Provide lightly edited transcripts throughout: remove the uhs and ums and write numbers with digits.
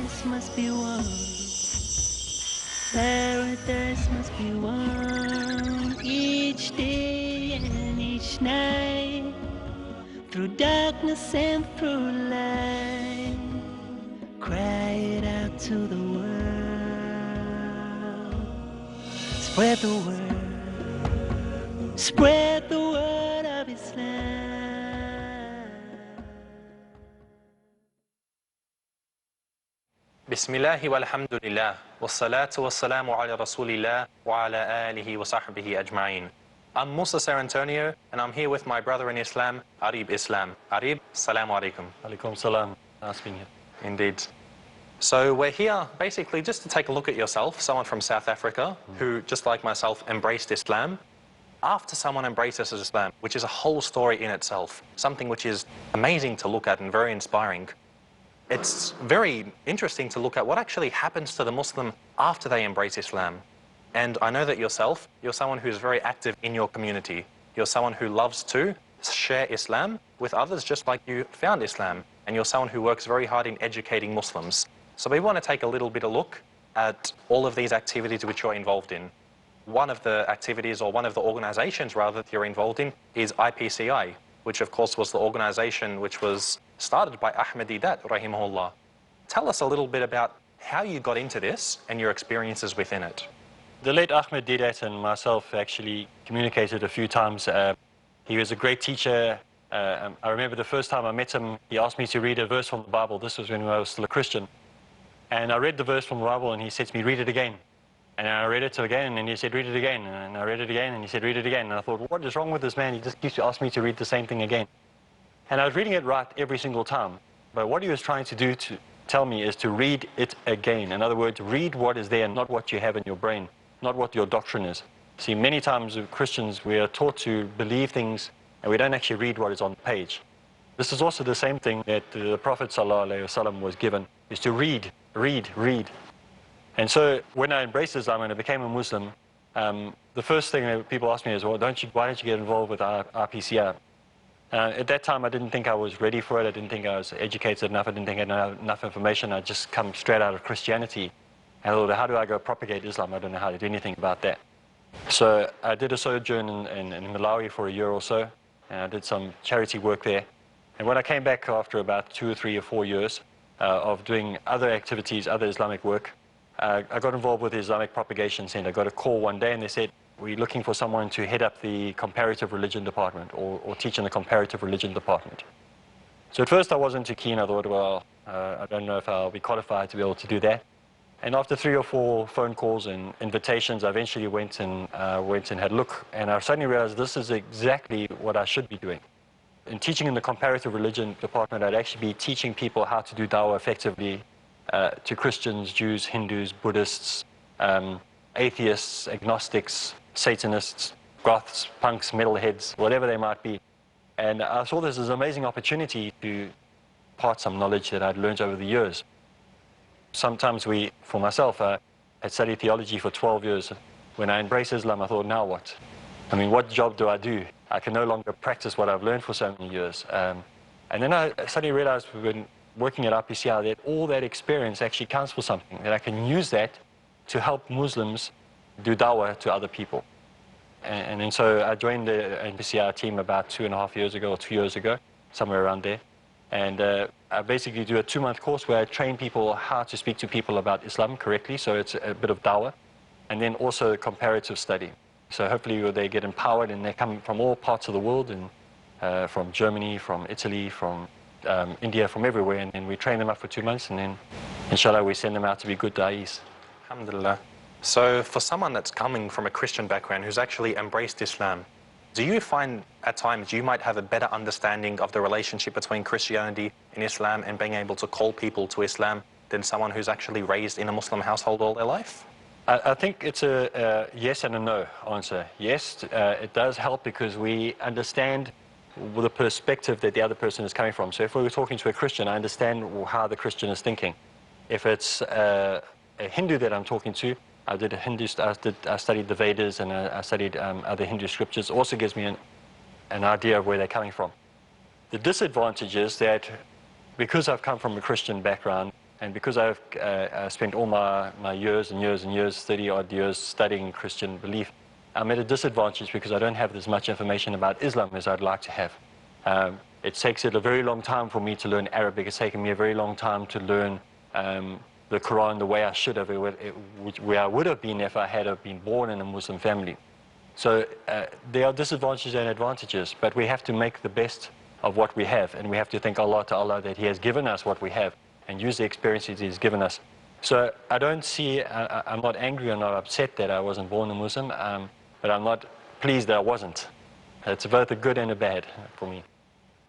Paradise must be won. Paradise must be won. Each day and each night, through darkness and through light, cry it out to the world. Spread the word. Spread the word of Islam. Bismillahi walhamdulillah, wassalatu wassalamu ala rasulillah wa ala alihi wa sahbihi ajma'in. I'm Musa Cerantonio, and I'm here with my brother in Islam, Areeb Islam. Areeb, assalamu alaikum. Alaikum salam. Nice being here. Indeed. So we're here basically just to take a look at yourself, someone from South Africa who, just like myself, embraced Islam. After someone embraces Islam, which is a whole story in itself, something which is amazing to look at and very inspiring, it's very interesting to look at what actually happens to the Muslim after they embrace Islam. And I know that yourself, you're someone who's very active in your community. You're someone who loves to share Islam with others just like you found Islam. And you're someone who works very hard in educating Muslims. So we want to take a little bit of look at all of these activities which you're involved in. One of the activities, or one of the organizations rather, that you're involved in is IPCI, which of course was the organization which was started by Ahmed Deedat, rahimahullah. Tell us a little bit about how you got into this and your experiences within it. The late Ahmed Deedat and myself actually communicated a few times. He was a great teacher. I remember the first time I met him, he asked me to read a verse from the Bible. This was when I was still a Christian. And I read the verse from the Bible and he said to me, read it again. And I read it again and he said, read it again. And I read it again and he said, read it again. And I thought, what is wrong with this man? He just keeps to ask me to read the same thing again. And I was reading it right every single time. But what he was trying to do to tell me is to read it again. In other words, read what is there, not what you have in your brain, not what your doctrine is. See, many times as Christians, we are taught to believe things and we don't actually read what is on the page. This is also the same thing that the Prophet ﷺ was given, is to read, read, read. And so when I embraced Islam and I became a Muslim, the first thing that people ask me is, well, why don't you get involved with RPCI? At that time, I didn't think I was ready for it. I didn't think I was educated enough. I didn't think I had enough information. I'd just come straight out of Christianity. And I thought, how do I go propagate Islam? I don't know how to do anything about that. So I did a sojourn in Malawi for a year or so, and I did some charity work there. And when I came back after about 2 or 3 or 4 years of doing other activities, other Islamic work, I got involved with the Islamic Propagation Center. I got a call one day and they said, we're looking for someone to head up the Comparative Religion Department or teach in the Comparative Religion Department. So at first I wasn't too keen. I thought, well, I don't know if I'll be qualified to be able to do that. And after 3 or 4 phone calls and invitations, I eventually went and had a look. And I suddenly realized this is exactly what I should be doing. In teaching in the Comparative Religion Department, I'd actually be teaching people how to do dawah effectively to Christians, Jews, Hindus, Buddhists, atheists, agnostics, Satanists, goths, punks, metalheads, whatever they might be. And I saw this as an amazing opportunity to impart some knowledge that I'd learned over the years. Sometimes for myself, I had studied theology for 12 years. When I embraced Islam, I thought, now what? I mean, what job do I do? I can no longer practice what I've learned for so many years. And then I suddenly realized when working at RPCI that all that experience actually counts for something, that I can use that to help Muslims do dawah to other people. And so I joined the RPCI team about 2.5 years ago or 2 years ago, somewhere around there. And I basically do a 2-month course where I train people how to speak to people about Islam correctly, so it's a bit of dawah, and then also comparative study. So hopefully they get empowered and they come from all parts of the world, and from Germany, from Italy, from India, from everywhere, and then we train them up for 2 months, and then inshallah we send them out to be good da'is. Alhamdulillah. So for someone that's coming from a Christian background who's actually embraced Islam, do you find at times you might have a better understanding of the relationship between Christianity and Islam and being able to call people to Islam than someone who's actually raised in a Muslim household all their life? I think it's a yes and a no answer. Yes, it does help because we understand the perspective that the other person is coming from. So if we were talking to a Christian, I understand how the Christian is thinking. If it's a Hindu that I'm talking to, I studied the Vedas and I studied other Hindu scriptures. It also gives me an idea of where they're coming from. The disadvantage is that because I've come from a Christian background, And because I've spent all my years and years and years, 30-odd years studying Christian belief, I'm at a disadvantage because I don't have as much information about Islam as I'd like to have. It takes it a very long time for me to learn Arabic. It's taken me a very long time to learn the Quran the way I should have, where I would have been if I had been born in a Muslim family. So there are disadvantages and advantages, but we have to make the best of what we have, and we have to thank Allah to Allah that He has given us what we have and use the experiences He's given us. So I don't see, I'm not angry or not upset that I wasn't born a Muslim, but I'm not pleased that I wasn't. It's both a good and a bad for me.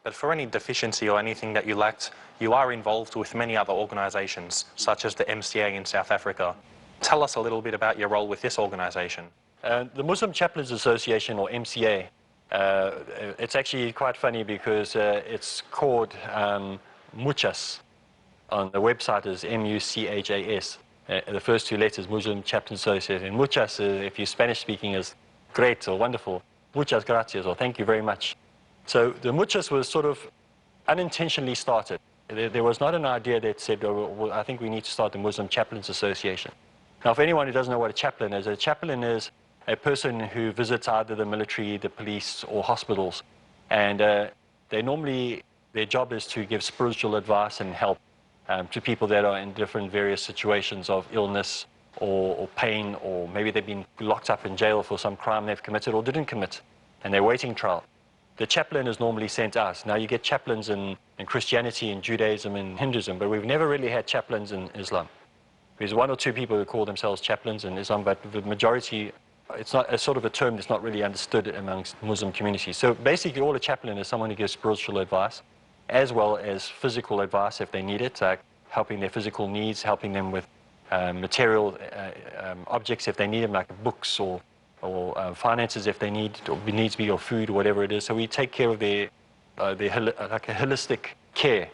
But for any deficiency or anything that you lacked, you are involved with many other organisations, such as the MCA in South Africa. Tell us a little bit about your role with this organisation. The Muslim Chaplains Association, or MCA, it's actually quite funny because it's called Muchas. On the website is M-U-C-H-A-S. The first two letters, Muslim Chaplains Association. And Muchas, if you're Spanish speaking, is great or wonderful. Muchas gracias, or thank you very much. So the Muchas was sort of unintentionally started. There was not an idea that said, oh, well, I think we need to start the Muslim Chaplains Association. Now, for anyone who doesn't know what a chaplain is a person who visits either the military, the police, or hospitals. And they normally, their job is to give spiritual advice and help to people that are in different various situations of illness or pain, or maybe they've been locked up in jail for some crime they've committed or didn't commit, and they're waiting trial. The chaplain is normally sent out. Now, you get chaplains in Christianity, in Judaism, and Hinduism, but we've never really had chaplains in Islam. There's one or two people who call themselves chaplains in Islam, but the majority, it's not a sort of a term that's not really understood amongst Muslim communities. So basically, all a chaplain is someone who gives spiritual advice, as well as physical advice if they need it, helping their physical needs, helping them with material objects if they need them, like books or finances if they need, or needs be, or food, or whatever it is. So we take care of their like a holistic care.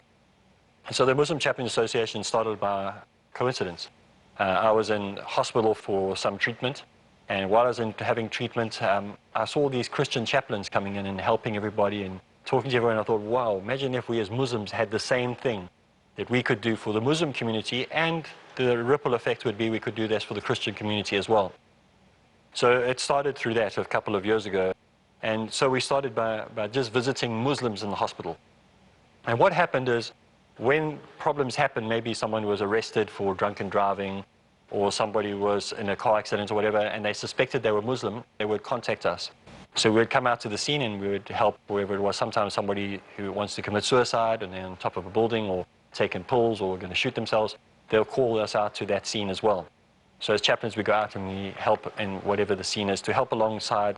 And so the Muslim Chaplains Association started by coincidence. I was in hospital for some treatment, and while I was having treatment, I saw these Christian chaplains coming in and helping everybody and talking to everyone. I thought, wow, imagine if we as Muslims had the same thing that we could do for the Muslim community, and the ripple effect would be we could do this for the Christian community as well. So it started through that a couple of years ago. And so we started by just visiting Muslims in the hospital. And what happened is, when problems happen, maybe someone was arrested for drunken driving, or somebody was in a car accident or whatever, and they suspected they were Muslim, they would contact us. So we would come out to the scene and we would help whoever it was. Sometimes somebody who wants to commit suicide and they're on top of a building, or taking pills, or going to shoot themselves, they'll call us out to that scene as well. So as chaplains, we go out and we help in whatever the scene is, to help alongside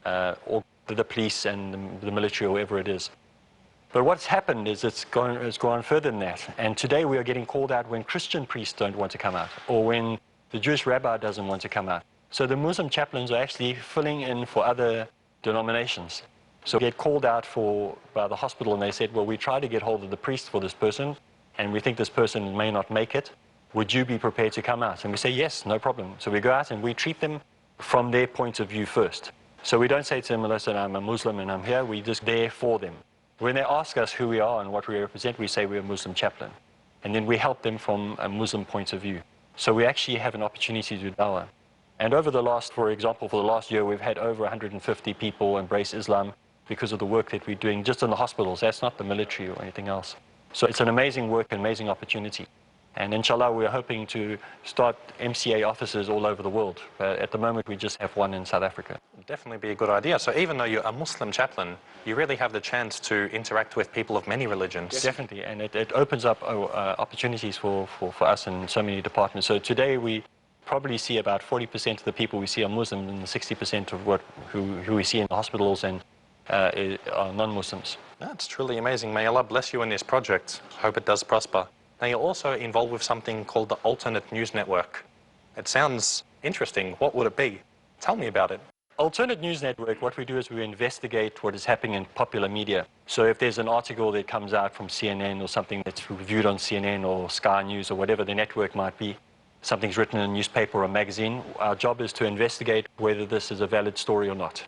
or the police and the military, or whoever it is. But what's happened is it's gone further than that. And today we are getting called out when Christian priests don't want to come out, or when the Jewish rabbi doesn't want to come out. So the Muslim chaplains are actually filling in for other denominations. So we get called out by the hospital, and they said, well, we tried to get hold of the priest for this person, and we think this person may not make it. Would you be prepared to come out? And we say, yes, no problem. So we go out and we treat them from their point of view first. So we don't say to them, listen, I'm a Muslim and I'm here. We're just there for them. When they ask us who we are and what we represent, we say we're a Muslim chaplain. And then we help them from a Muslim point of view. So we actually have an opportunity to do dawah. And over the last, for example, for the last year, we've had over 150 people embrace Islam because of the work that we're doing just in the hospitals. That's not the military or anything else. So it's an amazing work, an amazing opportunity. And inshallah, we're hoping to start MCA offices all over the world. At the moment, we just have one in South Africa. Definitely be a good idea. So even though you're a Muslim chaplain, you really have the chance to interact with people of many religions. Definitely, and it opens up opportunities for us in so many departments. So today we probably see about 40% of the people we see are Muslim, and 60% of who we see in the hospitals and are non-Muslims. That's truly amazing. May Allah bless you in this project. Hope it does prosper. Now, you're also involved with something called the Alternate News Network. It sounds interesting. What would it be? Tell me about it. Alternate News Network, what we do is we investigate what is happening in popular media. So if there's an article that comes out from CNN, or something that's reviewed on CNN or Sky News or whatever the network might be, something's written in a newspaper or a magazine, our job is to investigate whether this is a valid story or not.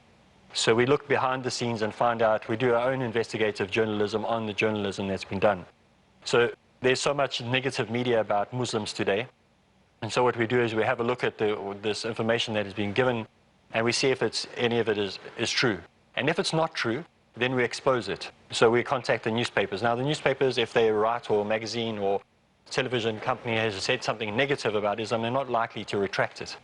So we look behind the scenes and find out, we do our own investigative journalism on the journalism that's been done. So there's so much negative media about Muslims today. And so what we do is we have a look at this information that is being given, and we see if any of it is true. And if it's not true, then we expose it. So we contact the newspapers. Now the newspapers, if they write, or a magazine or television company has said something negative about Islam, they're not likely to retract it.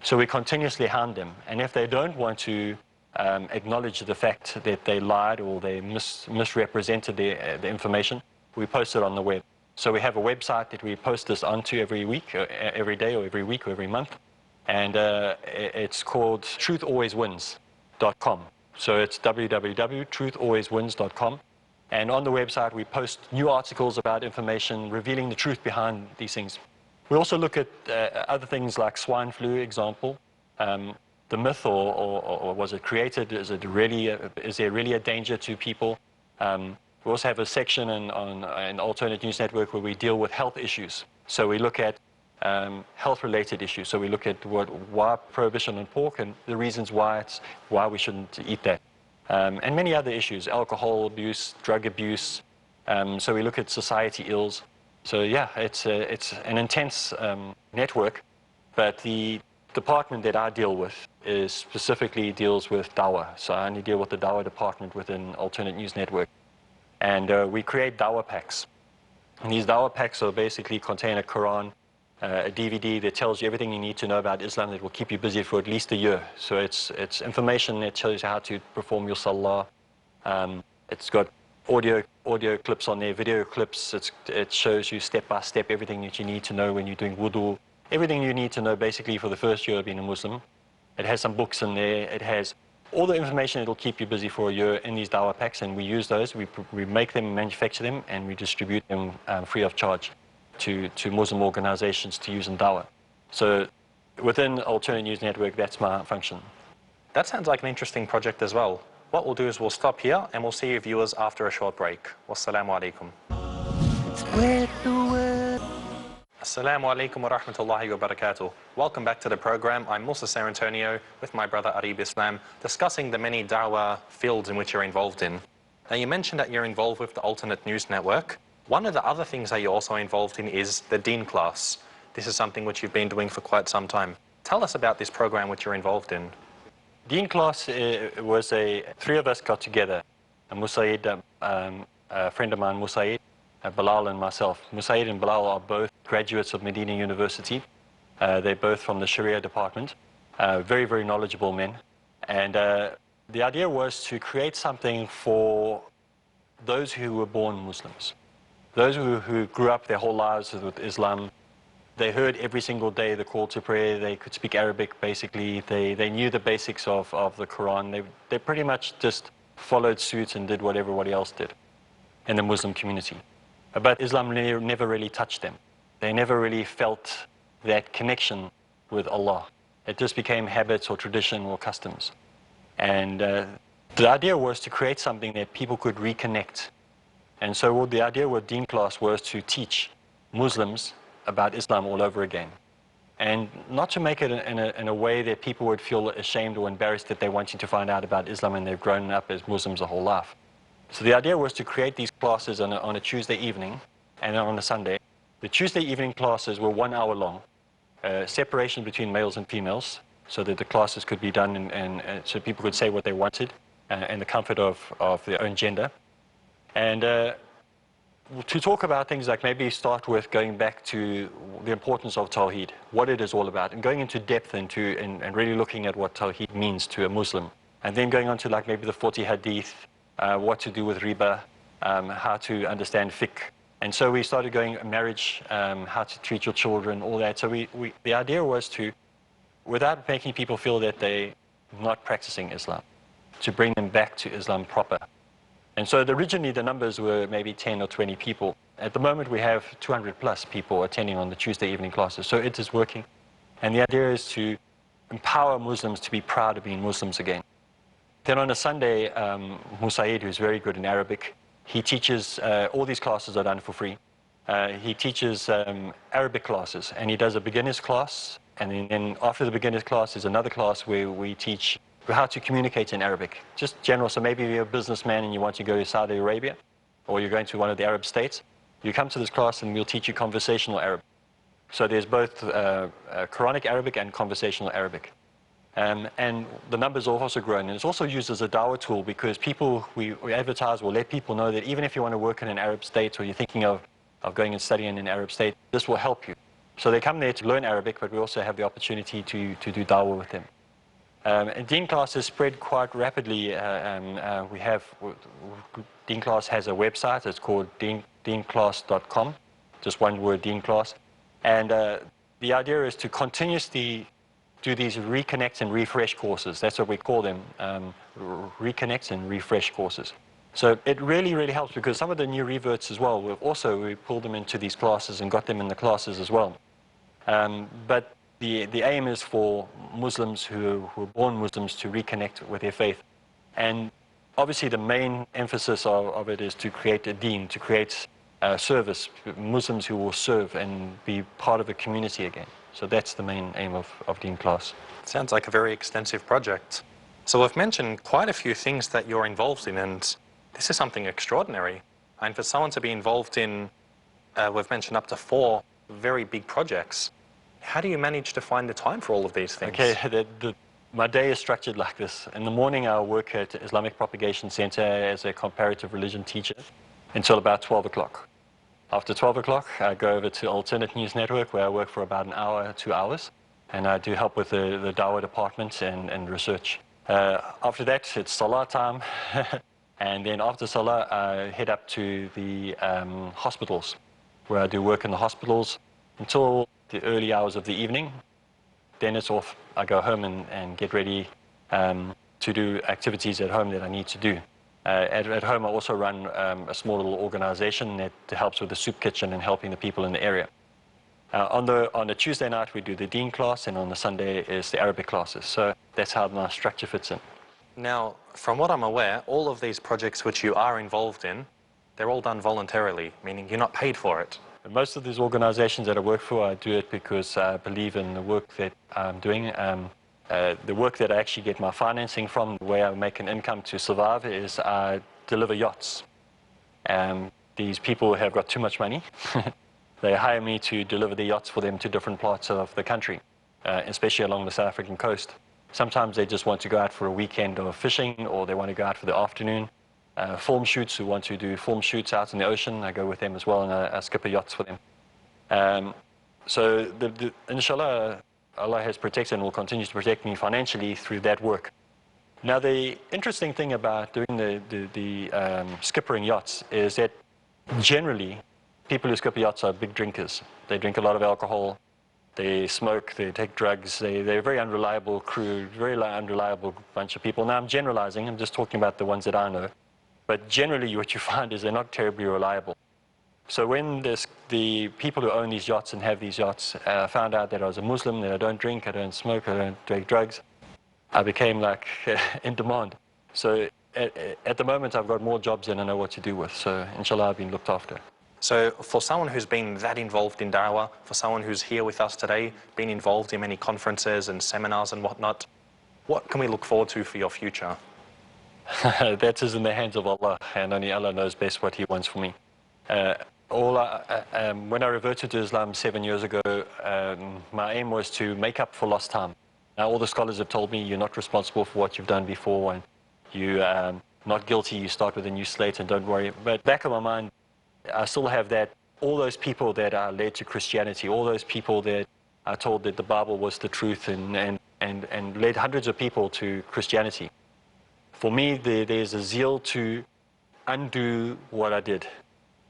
So we continuously hound them. And if they don't want to acknowledge the fact that they lied or they misrepresented the information, we post it on the web. So we have a website that we post this onto every week, every day, or every week, or every month. And it's called truthalwayswins.com. So it's www.truthalwayswins.com. And on the website, we post new articles about information, revealing the truth behind these things. We also look at other things like swine flu, example. The myth, or was it created? Is there really a danger to people? We also have a section on an alternate news network where we deal with health issues. So we look at health-related issues. So we look at why prohibition on pork and the reasons why we shouldn't eat that. And many other issues, alcohol abuse, drug abuse. So we look at society ills. So yeah, it's an intense network, but the department that I deal with specifically deals with dawah. So I only deal with the dawah department within Alternate News Network. And we create dawah packs. And these dawah packs basically contain a Quran, a DVD that tells you everything you need to know about Islam that will keep you busy for at least a year. So it's information that tells you how to perform your salah. It's got audio clips on there, video clips. It shows you step by step everything that you need to know when you're doing wudu. Everything you need to know basically for the first year of being a Muslim. It has some books in there. It has all the information that will keep you busy for a year in these dawah packs, and we use those. We make them, manufacture them, and we distribute them free of charge to Muslim organizations to use in dawah. So within Alternate News Network, that's my function. That sounds like an interesting project as well. What we'll do is we'll stop here and we'll see you viewers after a short break. Wassalamu alaikum. Spread the word. Assalamu alaikum wa rahmatullahi wa barakatuh. Welcome back to the program. I'm Musa Cerantonio with my brother Areeb Islam, discussing the many dawah fields in which you're involved in. Now, you mentioned that you're involved with the Alternate News Network. One of the other things that you're also involved in is the Deen Class. This is something which you've been doing for quite some time. Tell us about this program which you're involved in. Deen Class was three of us got together. Musaid, a friend of mine, Musaid, Bilal and myself. Musaid and Bilal are both graduates of Medina University. They're both from the Sharia department. Very, very knowledgeable men. And the idea was to create something for those who were born Muslims. Those who grew up their whole lives with Islam. They heard every single day the call to prayer. They could speak Arabic, basically. They knew the basics of the Quran. They pretty much just followed suit and did what everybody else did in the Muslim community. But Islam never really touched them. They never really felt that connection with Allah. It just became habits or tradition or customs. And the idea was to create something that people could reconnect. And so the idea with Deen Class was to teach Muslims about Islam all over again. And not to make it in a way that people would feel ashamed or embarrassed that they're wanting to find out about Islam and they've grown up as Muslims their whole life. So the idea was to create these classes on a Tuesday evening and on a Sunday. The Tuesday evening classes were 1 hour long, separation between males and females, so that the classes could be done and so people could say what they wanted in the comfort of their own gender. And to talk about things like maybe start with going back to the importance of Tawheed, what it is all about, and going into depth and really looking at what Tawheed means to a Muslim. And then going on to like maybe the 40 Hadith, what to do with riba, how to understand fiqh. And so we started going marriage, how to treat your children, all that. So the idea was to, without making people feel that they're not practicing Islam, to bring them back to Islam proper. And so originally the numbers were maybe 10 or 20 people. At the moment we have 200 plus people attending on the Tuesday evening classes. So it is working. And the idea is to empower Muslims to be proud of being Muslims again. Then on a Sunday, Musaid, who's very good in Arabic, he teaches, all these classes are done for free. He teaches Arabic classes, and he does a beginner's class, and then after the beginner's class is another class where we teach how to communicate in Arabic, just general. So maybe you're a businessman and you want to go to Saudi Arabia, or you're going to one of the Arab states, You come to this class and we'll teach you conversational Arabic. So there's both Quranic Arabic and conversational Arabic. And the numbers have also grown. And it's also used as a dawah tool because people, we advertise, will let people know that even if you want to work in an Arab state or you're thinking of going and studying in an Arab state, this will help you. So they come there to learn Arabic, but we also have the opportunity to do dawah with them. And Deen Class has spread quite rapidly. Deen Class has a website. It's called deenclass.com, just one word, Deen Class. And the idea is to continuously do these reconnect and refresh courses. That's what we call them, reconnect and refresh courses. So it really, really helps because some of the new reverts as well, we pulled them into these classes and got them in the classes as well. But the aim is for Muslims who were born Muslims to reconnect with their faith. And obviously the main emphasis of it is to create a deen, to create service, Muslims who will serve and be part of a community again. So that's the main aim of Deen Class. Sounds like a very extensive project. So we've mentioned quite a few things that you're involved in, and this is something extraordinary. And for someone to be involved in, we've mentioned up to 4 very big projects. How do you manage to find the time for all of these things? Okay, my day is structured like this. In the morning, I work at Islamic Propagation Center as a comparative religion teacher until about 12 o'clock. After 12 o'clock, I go over to Alternate News Network, where I work for about an hour, 2 hours, and I do help with the dawah department and research. After that, it's Salah time, and then after Salah, I head up to the hospitals, where I do work in the hospitals until the early hours of the evening. Then it's off. I go home and get ready to do activities at home that I need to do. At home, I also run a small little organization that helps with the soup kitchen and helping the people in the area. On the Tuesday night, we do the Deen Class, and on the Sunday is the Arabic classes. So that's how my structure fits in. Now, from what I'm aware, all of these projects which you are involved in, they're all done voluntarily, meaning you're not paid for it. Most of these organizations that I work for, I do it because I believe in the work that I'm doing. The work that I actually get my financing from, the way I make an income to survive, is I deliver yachts. These people have got too much money. They hire me to deliver the yachts for them to different parts of the country, especially along the South African coast. Sometimes they just want to go out for a weekend of fishing, or they want to go out for the afternoon. Film shoots, who want to do film shoots out in the ocean, I go with them as well, and I skipper yachts for them. So inshallah, Allah has protected and will continue to protect me financially through that work. Now, the interesting thing about doing the skippering yachts is that generally people who skipper yachts are big drinkers. They drink a lot of alcohol, they smoke, they take drugs, they're a very unreliable crew, very unreliable bunch of people. Now, I'm generalizing, I'm just talking about the ones that I know. But generally what you find is they're not terribly reliable. So when the people who own these yachts and have these yachts found out that I was a Muslim, that I don't drink, I don't smoke, I don't take drugs, I became like in demand. So at the moment I've got more jobs than I know what to do with. So inshallah, I've been looked after. So for someone who's been that involved in da'wah, for someone who's here with us today, been involved in many conferences and seminars and whatnot, what can we look forward to for your future? That is in the hands of Allah, and only Allah knows best what He wants for me. When I reverted to Islam 7 years ago, my aim was to make up for lost time. Now, all the scholars have told me you're not responsible for what you've done before, and you're not guilty, you start with a new slate and don't worry. But back of my mind, I still have that, all those people that are led to Christianity, all those people that are told that the Bible was the truth and led hundreds of people to Christianity. For me, there's a zeal to undo what I did.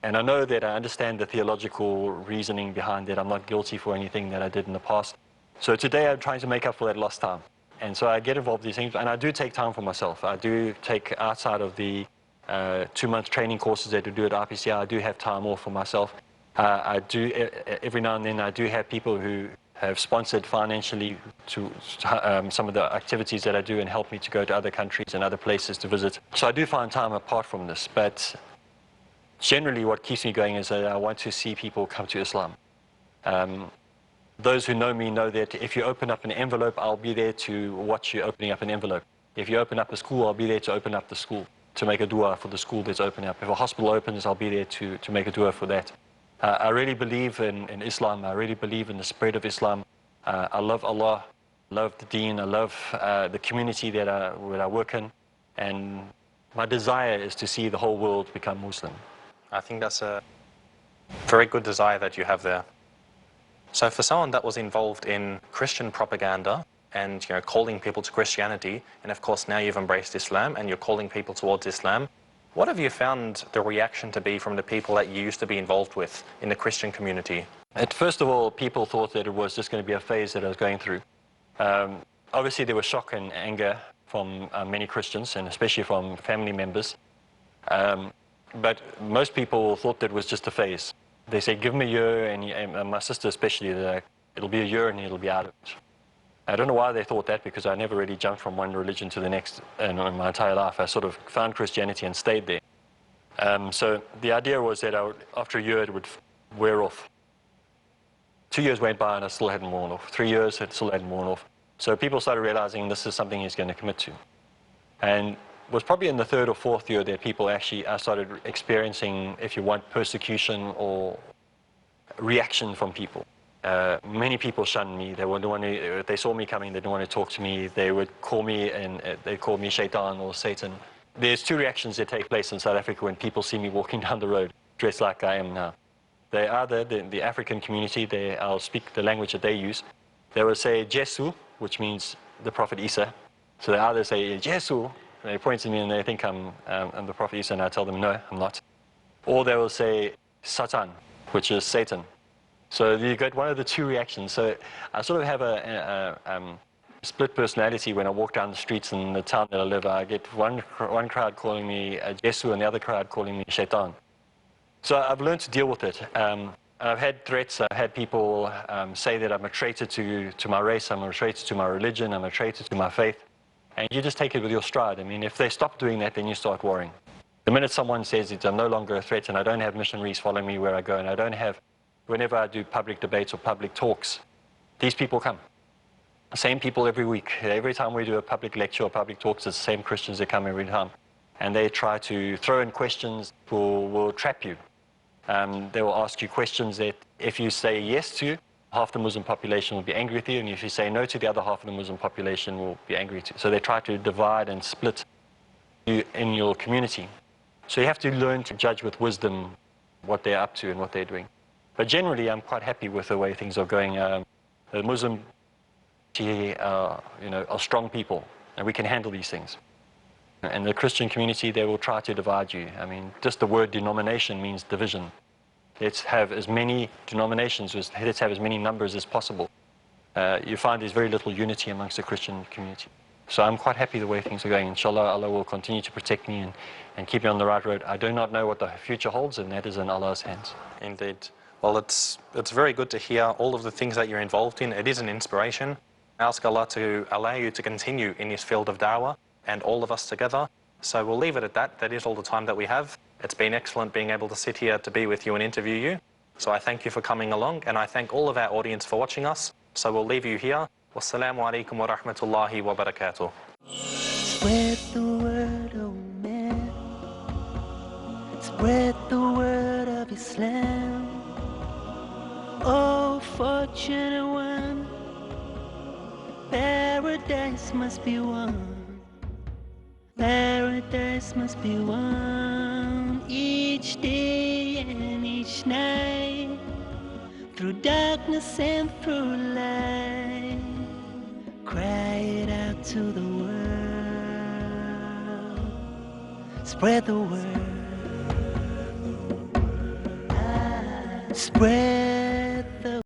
And I know that I understand the theological reasoning behind it. I'm not guilty for anything that I did in the past. So today I'm trying to make up for that lost time. And so I get involved in these things, and I do take time for myself. I do take, outside of the 2-month training courses that I do at RPCI, I do have time off for myself. I do, every now and then, I do have people who have sponsored financially to some of the activities that I do and help me to go to other countries and other places to visit. So I do find time apart from this, but generally what keeps me going is that I want to see people come to Islam. Those who know me know that if you open up an envelope, I'll be there to watch you opening up an envelope. If you open up a school, I'll be there to open up the school, to make a dua for the school that's opening up. If a hospital opens, I'll be there to make a dua for that. I really believe in Islam. I really believe in the spread of Islam. I love Allah, love the deen, I love the community that I work in, and my desire is to see the whole world become Muslim. I think that's a very good desire that you have there. So for someone that was involved in Christian propaganda and calling people to Christianity, and of course now you've embraced Islam and you're calling people towards Islam, what have you found the reaction to be from the people that you used to be involved with in the Christian community? First of all, people thought that it was just going to be a phase that I was going through. Obviously there was shock and anger from many Christians, and especially from family members. But most people thought that it was just a phase. They say, give me a year, and my sister especially, it'll be a year and it'll be out of it. I don't know why they thought that, because I never really jumped from one religion to the next in my entire life. I sort of found Christianity and stayed there. So the idea was that after a year it would wear off. 2 years went by and I still hadn't worn off. 3 years, it still hadn't worn off. So people started realizing this is something he's going to commit to. And it was probably in the 3rd or 4th year that people actually started experiencing, if you want, persecution or reaction from people. Many people shunned me. If they saw me coming, they didn't want to talk to me. They would call me, and they called me shaitan or Satan. There's 2 reactions that take place in South Africa when people see me walking down the road, dressed like I am now. They either, the African community, I'll speak the language that they use. They will say Jesu, which means the Prophet Isa. So they either say Jesu, they point to me and they think I'm the Prophet Isa, and I tell them no, I'm not. Or they will say Satan, which is Satan. So you get one of the 2 reactions. So I sort of have a split personality when I walk down the streets in the town that I live. I get one crowd calling me Jesu and the other crowd calling me Shaitan. So I've learned to deal with it. I've had threats. I've had people say that I'm a traitor to my race, I'm a traitor to my religion, I'm a traitor to my faith. And you just take it with your stride. I mean, if they stop doing that, then you start worrying. The minute someone says that I'm no longer a threat and I don't have missionaries following me where I go, and I don't have, whenever I do public debates or public talks, these people come. Same people every week. Every time we do a public lecture or public talks, it's the same Christians that come every time. And they try to throw in questions that will trap you. They will ask you questions that if you say yes to, half the Muslim population will be angry with you, and if you say no to, the other half of the Muslim population will be angry with you. So they try to divide and split you in your community. So you have to learn to judge with wisdom what they're up to and what they're doing. But generally, I'm quite happy with the way things are going. The Muslim are strong people, and we can handle these things. And the Christian community, they will try to divide you. I mean, just the word denomination means division. Let's have as many denominations, let's have as many numbers as possible. You find there's very little unity amongst the Christian community. So I'm quite happy the way things are going. Inshallah, Allah will continue to protect me and keep me on the right road. I do not know what the future holds, and that is in Allah's hands. Indeed. Well, it's very good to hear all of the things that you're involved in. It is an inspiration. I ask Allah to allow you to continue in this field of da'wah, and all of us together. So we'll leave it at that. That is all the time that we have. It's been excellent being able to sit here to be with you and interview you. So I thank you for coming along, and I thank all of our audience for watching us. So we'll leave you here. Wassalamu alaikum wa rahmatullahi wa barakatuh. Spread the word, oh man. Spread the word of Islam. Oh, fortunate one. Paradise must be won. Paradise must be won each day and each night, through darkness and through light. Cry it out to the world. Spread the word. Spread